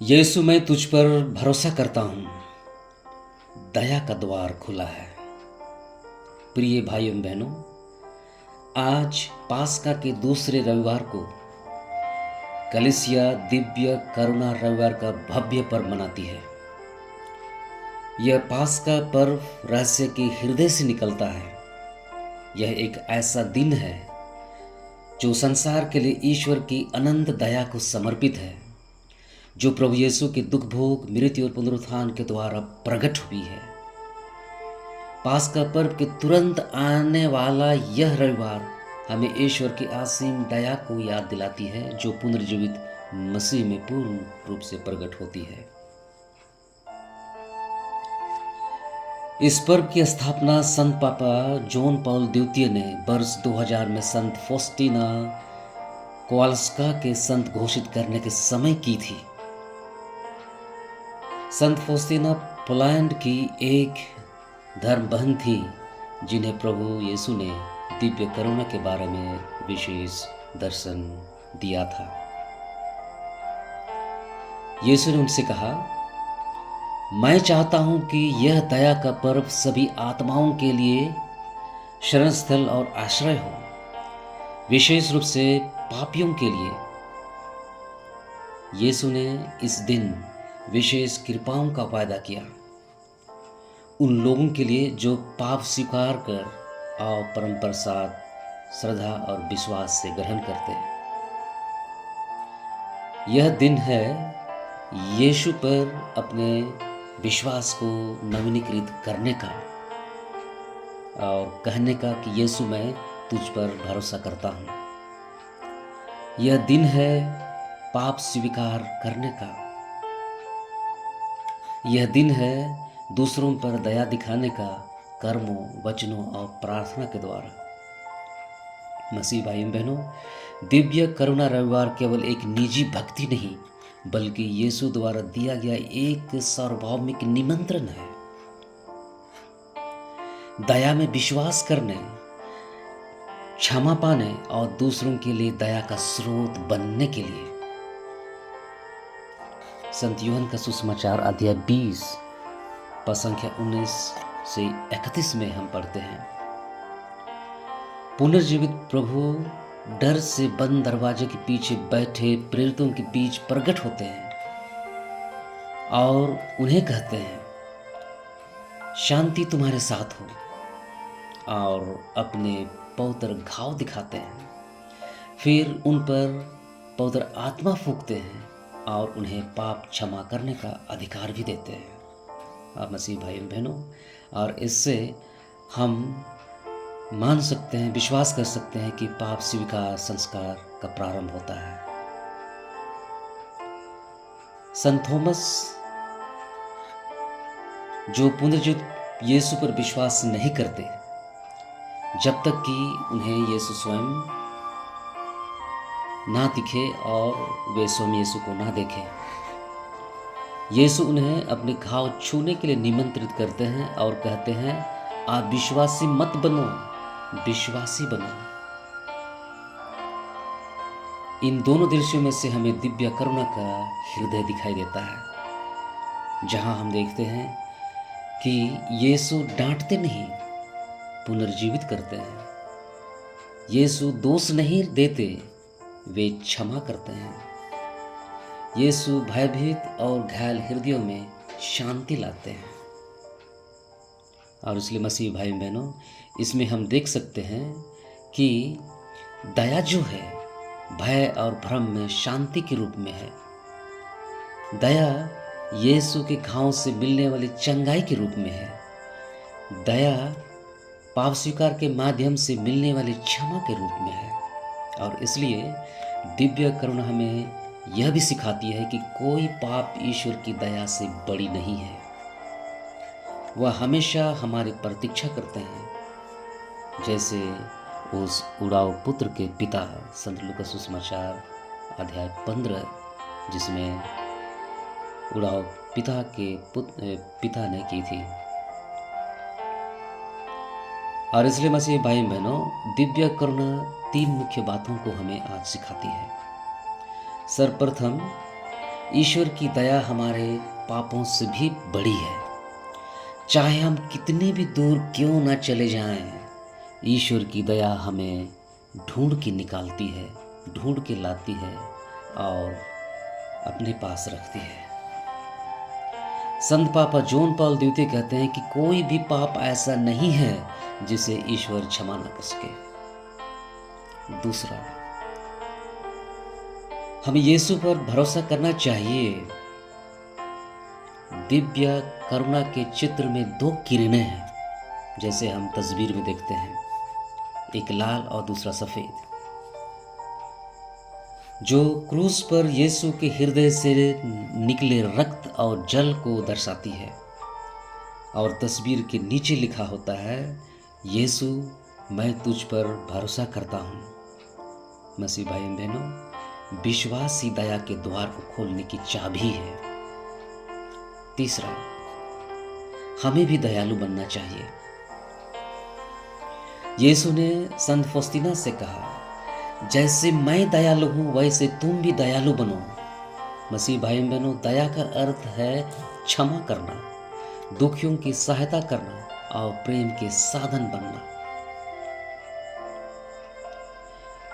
यीशु मैं तुझ पर भरोसा करता हूँ, दया का द्वार खुला है। प्रिय भाई एवं बहनों, आज पास्का के दूसरे रविवार को कलीसिया दिव्य करुणा रविवार का भव्य पर्व मनाती है। यह पास्का पर्व रहस्य के हृदय से निकलता है। यह एक ऐसा दिन है जो संसार के लिए ईश्वर की अनंत दया को समर्पित है, जो प्रभु यीशु के दुख भोग, मृत्यु और पुनरुत्थान के द्वारा प्रकट हुई है। पास्का पर्व के तुरंत आने वाला यह रविवार हमें ईश्वर की असीम दया को याद दिलाती है, जो पुनर्जीवित मसीह में पूर्ण रूप से प्रकट होती है। इस पर्व की स्थापना संत पापा जॉन पॉल द्वितीय ने वर्ष 2000 में संत फॉस्टीना कोवाल्स्का के संत घोषित करने के समय की थी। संत फॉस्टीना पोलैंड की एक धर्म बहन थी, जिन्हें प्रभु यीशु ने दिव्य करुणा के बारे में विशेष दर्शन दिया था। यीशु ने उनसे कहा, मैं चाहता हूं कि यह दया का पर्व सभी आत्माओं के लिए शरण स्थल और आश्रय हो, विशेष रूप से पापियों के लिए। यीशु ने इस दिन विशेष कृपाओं का वायदा किया, उन लोगों के लिए जो पाप स्वीकार कर और परम प्रसाद श्रद्धा और विश्वास से ग्रहण करते हैं। यह दिन है यीशु पर अपने विश्वास को नवीनीकृत करने का और कहने का कि यीशु मैं तुझ पर भरोसा करता हूँ। यह दिन है पाप स्वीकार करने का। यह दिन है दूसरों पर दया दिखाने का, कर्मों, वचनों और प्रार्थना के द्वारा। मसीह भाई बहनों, दिव्य करुणा रविवार केवल एक निजी भक्ति नहीं, बल्कि यीशु द्वारा दिया गया एक सार्वभौमिक निमंत्रण है, दया में विश्वास करने, क्षमा पाने और दूसरों के लिए दया का स्रोत बनने के लिए। संत यूहन्ना का सुसमाचार अध्याय 20 पद संख्या 19 से 31 में हम पढ़ते हैं, पुनर्जीवित प्रभु डर से बंद दरवाजे के पीछे बैठे प्रेरितों के बीच प्रकट होते हैं और उन्हें कहते हैं, शांति तुम्हारे साथ हो, और अपने पवित्र घाव दिखाते हैं। फिर उन पर पवित्र आत्मा फूंकते हैं और उन्हें पाप क्षमा करने का अधिकार भी देते हैं। आप मसीह भाई बहनों, और इससे हम मान सकते हैं, विश्वास कर सकते हैं कि पाप स्वीकार संस्कार का प्रारंभ होता है। संत थॉमस, जो पुनर्जीवित यीशु पर विश्वास नहीं करते जब तक कि उन्हें यीशु स्वयं ना दिखे और वे स्वयं यीशु को ना देखें, यीशु उन्हें अपने घाव छूने के लिए निमंत्रित करते हैं और कहते हैं, आप विश्वासी मत बनो, विश्वासी बनो। इन दोनों दृश्यों में से हमें दिव्य करुणा का हृदय दिखाई देता है, जहां हम देखते हैं कि यीशु डांटते नहीं, पुनर्जीवित करते हैं। यीशु दोष नहीं देते, वे क्षमा करते हैं। यीशु भयभीत और घायल हृदयों में शांति लाते हैं। और इसलिए मसीह भाई बहनों, इसमें हम देख सकते हैं कि दया जो है भय और भ्रम में शांति के रूप में है। दया यीशु के घाव से मिलने वाली चंगाई के रूप में है। दया पाप स्वीकार के माध्यम से मिलने वाली क्षमा के रूप में है। और इसलिए दिव्य करुणा हमें यह भी सिखाती है कि कोई पाप ईश्वर की दया से बड़ी नहीं है। वह हमेशा हमारी प्रतीक्षा करते हैं, जैसे उस उड़ाऊ पुत्र के पिता, संत लूका सुसमाचार अध्याय 15, जिसमें उड़ाऊ पिता के पिता ने की थी। और इसलिए मसीह भाई बहनों, दिव्य करुणा 3 मुख्य बातों को हमें आज सिखाती है। सर्वप्रथम, ईश्वर की दया हमारे पापों से भी बड़ी है। चाहे हम कितने भी दूर क्यों ना चले जाएं, ईश्वर की दया हमें ढूंढ के निकालती है, ढूंढ के लाती है और अपने पास रखती है। संत पापा जॉन पॉल द्वितीय कहते हैं कि कोई भी पाप ऐसा नहीं है जिसे ईश्वर क्षमा न कर सके। दूसरा, हमें यीशु पर भरोसा करना चाहिए। दिव्य करुणा के चित्र में दो किरणें हैं, जैसे हम तस्वीर में देखते हैं, एक लाल और दूसरा सफेद, जो क्रूस पर यीशु के हृदय से निकले रक्त और जल को दर्शाती है। और तस्वीर के नीचे लिखा होता है, यीशु मैं तुझ पर भरोसा करता हूँ। मसीह भाई बहनों, विश्वास ही दया के द्वार को खोलने की चाबी है। तीसरा, हमें भी दयालु बनना चाहिए। यीशु ने संत फौस्तीना से कहा, जैसे मैं दयालु हूं वैसे तुम भी दयालु बनो। मसीह भाई बहनों, दया का अर्थ है क्षमा करना, दुखियों की सहायता करना और प्रेम के साधन बनना।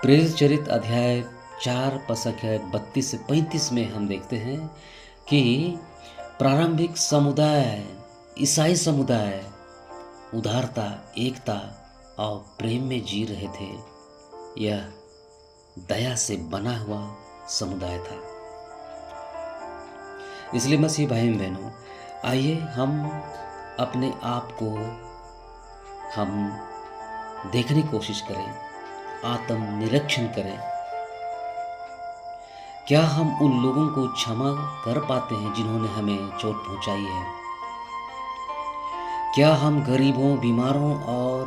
प्रेरित चरित्र अध्याय 4 पद 32 से 35 में हम देखते हैं कि प्रारंभिक समुदाय, ईसाई समुदाय उदारता, एकता और प्रेम में जी रहे थे। यह दया से बना हुआ समुदाय था। इसलिए मसीह भाई बहनों, आइए हम अपने आप को हम देखने की कोशिश करें, आत्म निरीक्षण करें। क्या हम उन लोगों को क्षमा कर पाते हैं जिन्होंने हमें चोट पहुंचाई है? क्या हम गरीबों, बीमारों और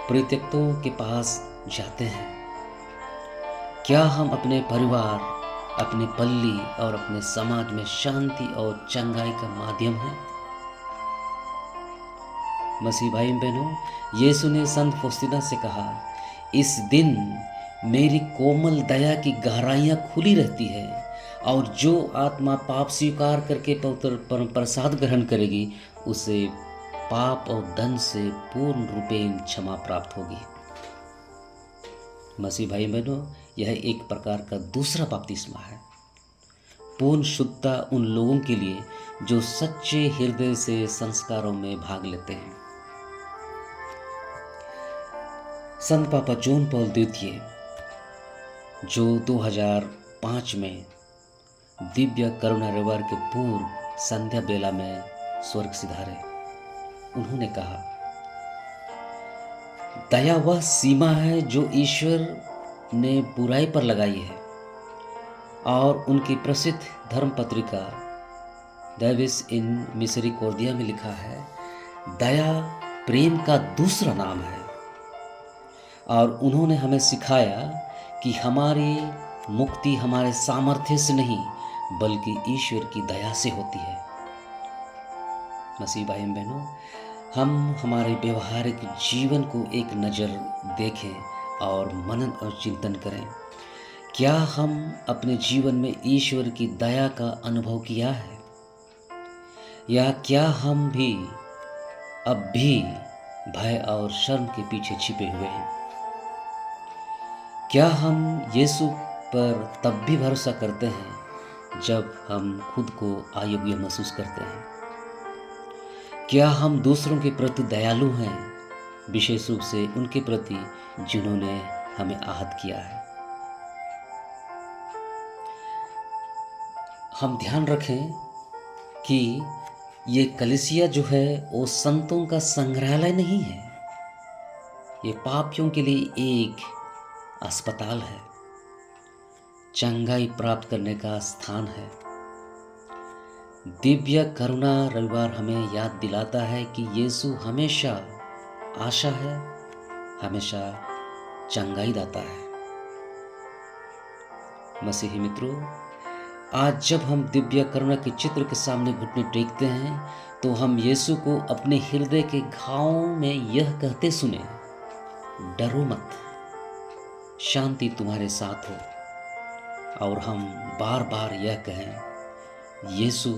परित्यक्तों के पास जाते हैं? क्या हम अपने परिवार, अपने पल्ली और अपने समाज में शांति और चंगाई का माध्यम है? मसीह भाई बहनों, यीशु ने संत फौस्तीना से कहा, इस दिन मेरी कोमल दया की गहराइयां खुली रहती है और जो आत्मा पाप स्वीकार करके पवित्र परम प्रसाद ग्रहण करेगी उसे पाप और दंड से पूर्ण रूपेण क्षमा प्राप्त होगी। मसीह भाई बहनों, यह एक प्रकार का दूसरा बपतिस्मा है। पूर्ण शुद्धता उन लोगों के लिए जो सच्चे हृदय से संस्कारों में भाग लेते हैं। संत पापा जॉन पॉल द्वितीय, जो 2005 में दिव्य करुणा रविवार के पूर्व संध्या बेला में स्वर्ग सिधारे, उन्होंने कहा, दया वह सीमा है जो ईश्वर ने बुराई पर लगाई है। और उनकी प्रसिद्ध धर्म पत्रिका डेविस इन मिसेरिकॉर्डिया में लिखा है, दया प्रेम का दूसरा नाम है। और उन्होंने हमें सिखाया कि हमारी मुक्ति हमारे सामर्थ्य से नहीं बल्कि ईश्वर की दया से होती है। मसीह भाई बहनों, हम हमारे व्यवहारिक जीवन को एक नज़र देखें और मनन और चिंतन करें। क्या हम अपने जीवन में ईश्वर की दया का अनुभव किया है, या क्या हम भी अब भी भय और शर्म के पीछे छिपे हुए हैं? क्या हम यीशु पर तब भी भरोसा करते हैं जब हम खुद को अयोग्य महसूस करते हैं? क्या हम दूसरों के प्रति दयालु हैं, विशेष रूप से उनके प्रति जिन्होंने हमें आहत किया है? हम ध्यान रखें कि ये कलीसिया जो है वो संतों का संग्रहालय नहीं है, ये पापियों के लिए एक अस्पताल है, चंगाई प्राप्त करने का स्थान है। दिव्य करुणा रविवार हमें याद दिलाता है कि यीशु हमेशा आशा है, हमेशा चंगाई दाता है। मसीही मित्रों, आज जब हम दिव्य करुणा के चित्र के सामने घुटने टेकते हैं तो हम यीशु को अपने हृदय के घावों में यह कहते सुने, डरो मत, शांति तुम्हारे साथ हो। और हम बार बार यह कहें, यीशु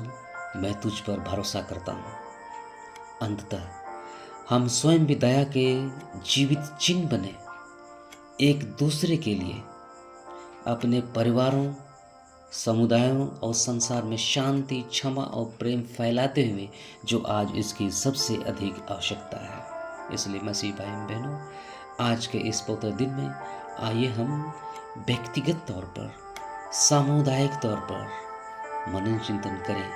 मैं तुझ पर भरोसा करता हूँ। अंततः हम स्वयं भी दया के जीवित चिन्ह बने, एक दूसरे के लिए, अपने परिवारों, समुदायों और संसार में शांति, क्षमा और प्रेम फैलाते हुए, जो आज इसकी सबसे अधिक आवश्यकता है। इसलिए मसीह भाई बहनों, आज के इस पवित्र दिन में आइए हम व्यक्तिगत तौर पर, सामुदायिक तौर पर मनन चिंतन करें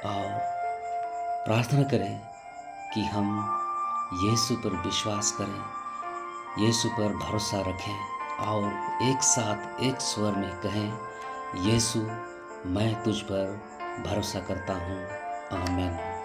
और प्रार्थना करें कि हम यीशु पर विश्वास करें, यीशु पर भरोसा रखें और एक साथ एक स्वर में कहें, यीशु मैं तुझ पर भरोसा करता हूँ। आमीन।